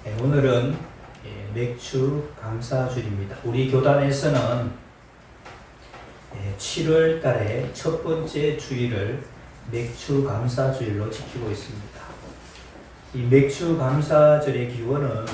오늘은 맥주 감사주일입니다. 우리 교단에서는 7월 달에 첫 번째 주일을 맥주 감사주일로 지키고 있습니다. 이 맥주 감사절의 기원은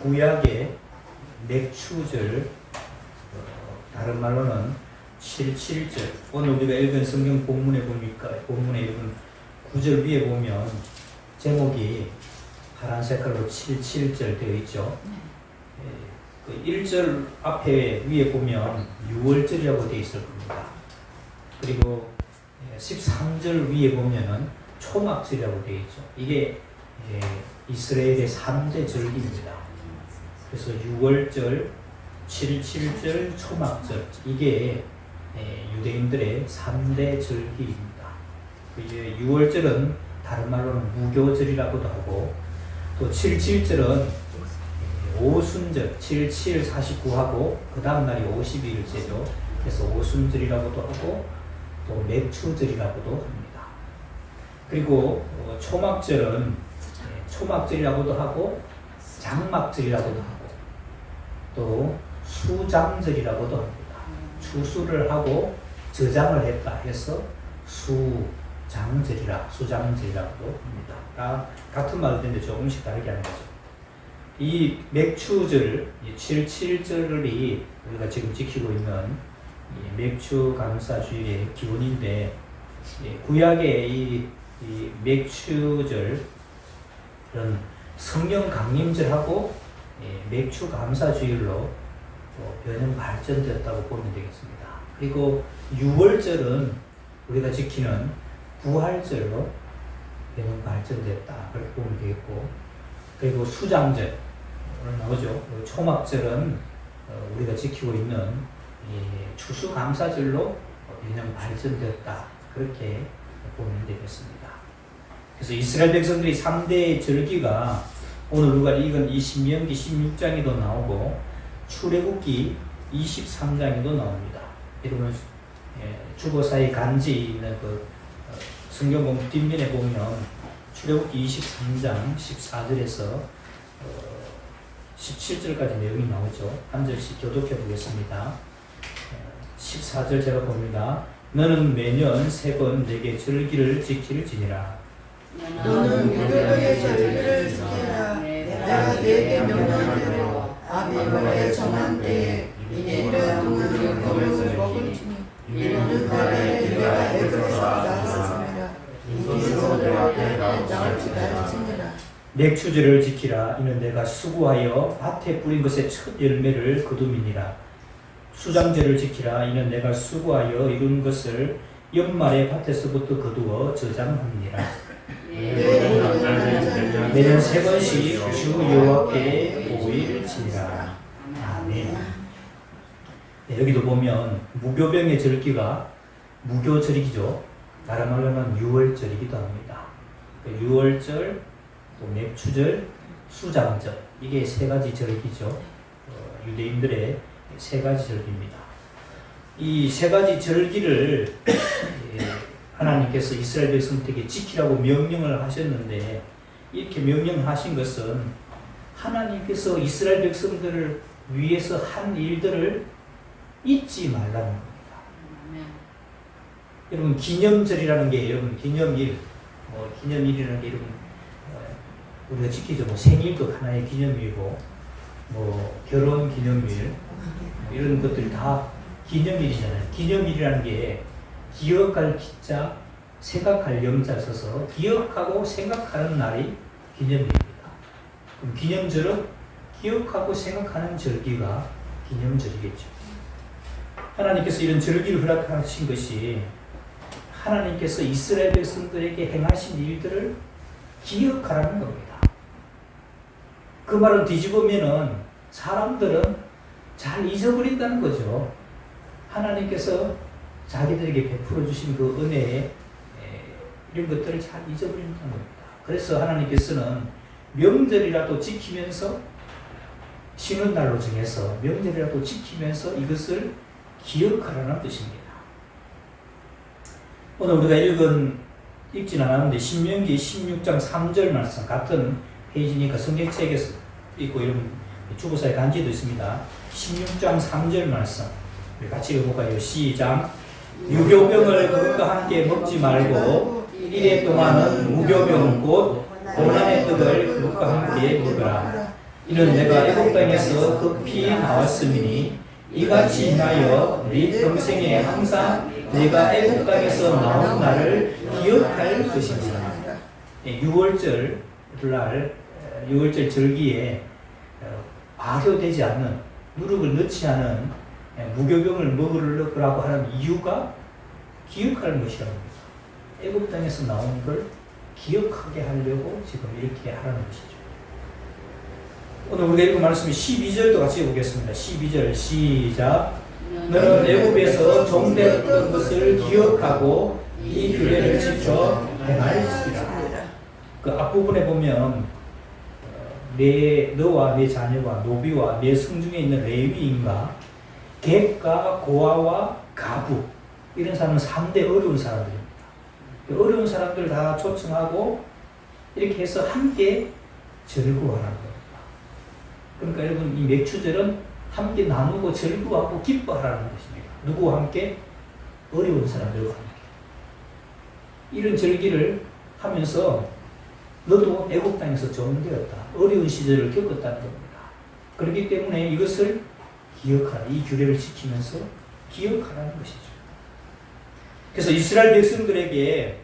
구약의 맥추절, 다른 말로는 7.7절. 오늘 우리가 읽은 성경 본문에 보니까 본문에 읽은 9절 위에 보면 제목이 파란 색깔로 7.7절 되어 있죠. 그 1절 앞에 위에 보면 6월절이라고 되어 있을 겁니다. 그리고 13절 위에 보면은 초막절이라고 되어 있죠. 이게 이스라엘의 3대 절기입니다. 그래서 6월절, 7.7절, 초막절, 이게 유대인들의 3대 절기입니다. 6월절은 다른 말로는 무교절이라고도 하고, 또 7.7절은 오순절, 7.7, 49하고 그 다음 날이 52일째죠. 그래서 오순절이라고도 하고 또 맥추절이라고도 합니다. 그리고 초막절은 초막절이라고도 하고 장막절이라고도 하고 또 수장절이라고도 합니다. 추수를 하고 저장을 했다 해서 수장절이라고도 합니다. 같은 말인데 조금씩 다르게 하는 거죠. 이 맥추절, 7.7절이 우리가 지금 지키고 있는 맥추 감사주일의 기원인데, 구약의 이 맥추절은 성령 강림절하고 맥추 감사주일로 변형 발전되었다고 보면 되겠습니다. 그리고 6월절은 우리가 지키는 부활절로 변형 발전됐다, 그렇게 보면 되겠고, 그리고 수장절, 오늘 나오죠. 초막절은 우리가 지키고 있는 추수감사절로 변형 발전되었다, 그렇게 보면 되겠습니다. 그래서 이스라엘 백성들이 3대 절기가 오늘 우리가 읽은 이 신명기 16장에도 나오고 출애굽기 23장에도 나옵니다. 여러분 주보사의 간지 있는 그 성경 본문 뒷면에 보면 출애굽기 23장 14절에서 17절까지 내용이 나오죠. 한 절씩 교독해 보겠습니다. 14절 제가 봅니다. 너는 매년 3번 내게 절기를 지킬지니라. 너는 유교의 절기를 지키라. 내가 네게 명령한 대로 아비말의 정한 때에 이는 동은 거룩을 먹을지니 이는 달에 네가 애굽에서 나왔음이라. 이는 내 앞에 나올지니라. 맥추절을 지키라. 이는 내가 수고하여 밭에 뿌린 것의 첫 열매를 거둠이니라. 수장절을 지키라. 이는 내가 수고하여 이룬 것을 연말에 밭에서부터 거두어 저장함이니라. 매년 3번씩 주 여호와께 보일 지니라. 아멘. 여기도 보면 무교병의 절기가 무교절이죠. 다른 말로는 6월절이기도 합니다. 6월절, 또 맥추절, 수장절, 이게 3가지 절기죠. 유대인들의 3가지 절기입니다. 이 3가지 절기를 하나님께서 이스라엘 백성들에게 지키라고 명령을 하셨는데, 이렇게 명령하신 것은 하나님께서 이스라엘 백성들을 위해서 한 일들을 잊지 말라는 겁니다. 여러분, 기념절이라는 게, 여러분, 기념일, 기념일이라는 게, 여러분, 우리가 지키죠. 생일도 하나의 기념일이고, 결혼 기념일, 이런 것들이 다 기념일이잖아요. 기념일이라는 게 기억할 기자, 생각할 영자 써서 기억하고 생각하는 날이 기념일입니다. 그럼 기념절은 기억하고 생각하는 절기가 기념절이겠죠. 하나님께서 이런 절기를 허락하신 것이 하나님께서 이스라엘 백성들에게 행하신 일들을 기억하라는 겁니다. 그 말을 뒤집으면은 사람들은 잘 잊어버린다는 거죠. 하나님께서 자기들에게 베풀어 주신 그 은혜에 이런 것들을 잘 잊어버린다는 겁니다. 그래서 하나님께서는 명절이라도 지키면서, 쉬는 날로 정해서 명절이라도 지키면서 이것을 기억하라는 뜻입니다. 오늘 우리가 읽진 않았는데 신명기 16장 3절 말씀, 같은 페이지니까 성경책에서 있고 이런 주보사의 간지도 있습니다. 16장 3절 말씀 우리 같이 읽어볼까요? 시작. 유교병을 그것과 함께 먹지 말고 이래 동안은 무교병 곧 고난의 떡을 그것과 함께 먹으라. 이는 내가 애국 땅에서 급히 나왔음이니 이같이 인하여 네 평생에 항상 내가 애국 땅에서 나온 날을 기억할 것이니라. 6월절 날 6월절 절기에 발효되지 않는 누룩을 넣지 않은 무교병을 먹으라고 하는 이유가 기억하는 것이라고 합니다. 애국 땅에서 나온 걸 기억하게 하려고 지금 이렇게 하라는 것이죠. 오늘 우리가 읽은 말씀이 12절도 같이 보겠습니다. 12절 시작. 너는 애굽에서 종되었던 것을 기억하고 이 규례를 지켜 행할지라. 그 앞부분에 보면 너와 네 자녀와 노비와 네 성중에 있는 레위인과 객과 고아와 가부 이런 사람은 3대 어려운 사람들입니다. 어려운 사람들 다 초청하고 이렇게 해서 함께 즐거워하는 겁니다. 그러니까 여러분 이 맥주절은 함께 나누고 즐거워하고 기뻐하라는 것입니다. 누구와 함께? 어려운 사람들과 함께. 이런 절기를 하면서 너도 애국 땅에서 종되었다. 어려운 시절을 겪었다는 겁니다. 그렇기 때문에 이것을 기억하라. 이 규례를 지키면서 기억하라는 것이죠. 그래서 이스라엘 백성들에게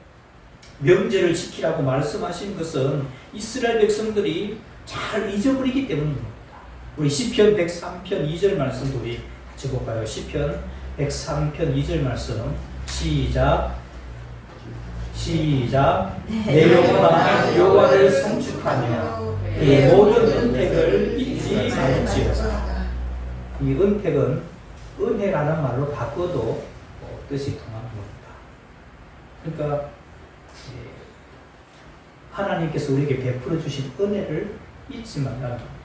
명제를 지키라고 말씀하신 것은 이스라엘 백성들이 잘 잊어버리기 때문입니다. 우리 시편 103편 2절 말씀도 우리 같이 볼까요? 시편 103편 2절 말씀 시작. 내 영혼아 여호와를 송축하며 내 모든 은택을 잊지 말지어다. 이 은택은 은혜라는 말로 바꿔도 뜻이 통합니다. 그러니까 하나님께서 우리에게 베풀어 주신 은혜를 잊지 말라는 겁니다.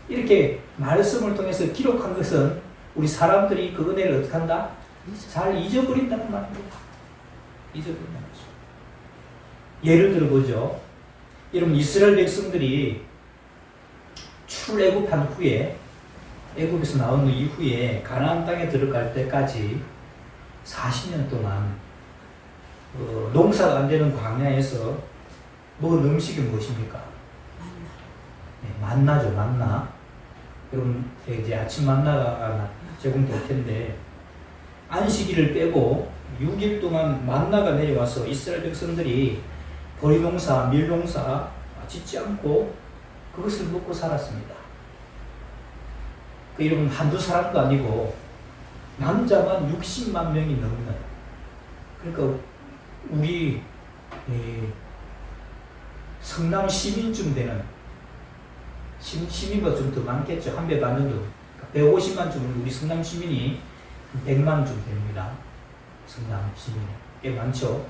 이렇게 말씀을 통해서 기록한 것은 우리 사람들이 그 은혜를 어떻게 한다? 잘 잊어버린다는 말입니다. 잊어버린다는 거죠. 예를 들어보죠. 여러분 이스라엘 백성들이 출애굽한 후에 애굽에서 나온 이후에 가나안 땅에 들어갈 때까지 40년 동안 농사가 안 되는 광야에서 먹은 음식이 무엇입니까? 만나죠, 만나. 여러분 이제 아침 만나가 제공될 텐데 안식일을 빼고 6일 동안 만나가 내려와서 이스라엘 백성들이 보리농사, 밀농사 짓지 않고 그것을 먹고 살았습니다. 그 여러분 한두 사람도 아니고 남자만 60만 명이 넘는, 그러니까 우리 성남 시민쯤 되는, 시민보다 좀 더 많겠죠. 한 배 반 정도. 150만 쯤 우리 성남 시민이 100만 쯤 됩니다. 성남 시민이 꽤 많죠.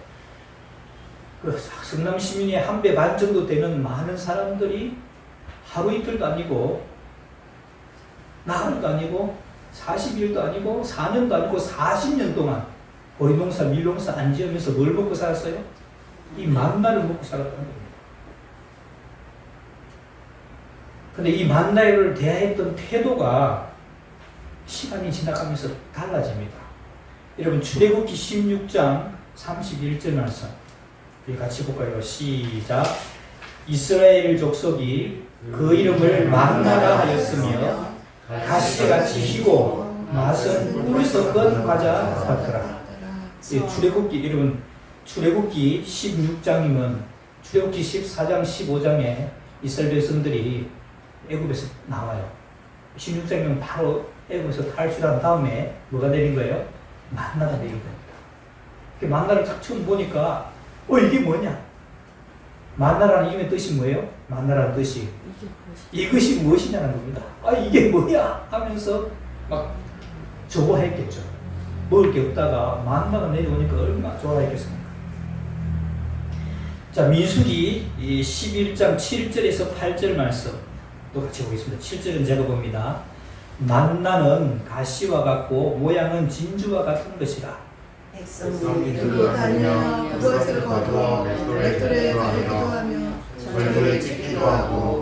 그 성남 시민이 한 배 반 정도 되는 많은 사람들이 하루 이틀도 아니고 나흘도 아니고 40일도 아니고 4년도 아니고 40년 동안 보리농사, 밀농사 안 지으면서 뭘 먹고 살았어요? 이 만나를 먹고 살았다는 겁니다. 근데 이 만나를 대하였던 태도가 시간이 지나가면서 달라집니다. 여러분 출애굽기 16장 31절 말씀 우리 같이 볼까요? 시작. 이스라엘 족속이 그 이름을 만나라 하였으며 가시같이 희고 맛은 꿀이 섞은 과자 같더라. 출애굽기 여러분 출애굽기 16장이면 출애굽기 14장 15장에 이스라엘 백성들이 애굽에서 나와요. 16장이면 바로 애굽에서 탈출한 다음에 뭐가 내린 거예요? 만나가 내린 겁니다. 그 만나를 딱 처음 보니까 이게 뭐냐? 만나라는 이름의 뜻이 뭐예요? 만나라는 뜻이 이것이 무엇이냐는 겁니다. 이게 뭐야? 하면서 막 좋아했겠죠. 먹을 게 없다가 만나가 내려오니까 얼마나 좋아했겠습니까? 자, 민수기 11장 7절에서 8절 말씀 또 같이 보겠습니다. 7절은 제가 봅니다. 만나는 가시와 같고 모양은 진주와 같은 것이라. 백성이 들고 다니며 그것을 거두어 맷돌에 가리기도 하며 절기를 지키기도 하고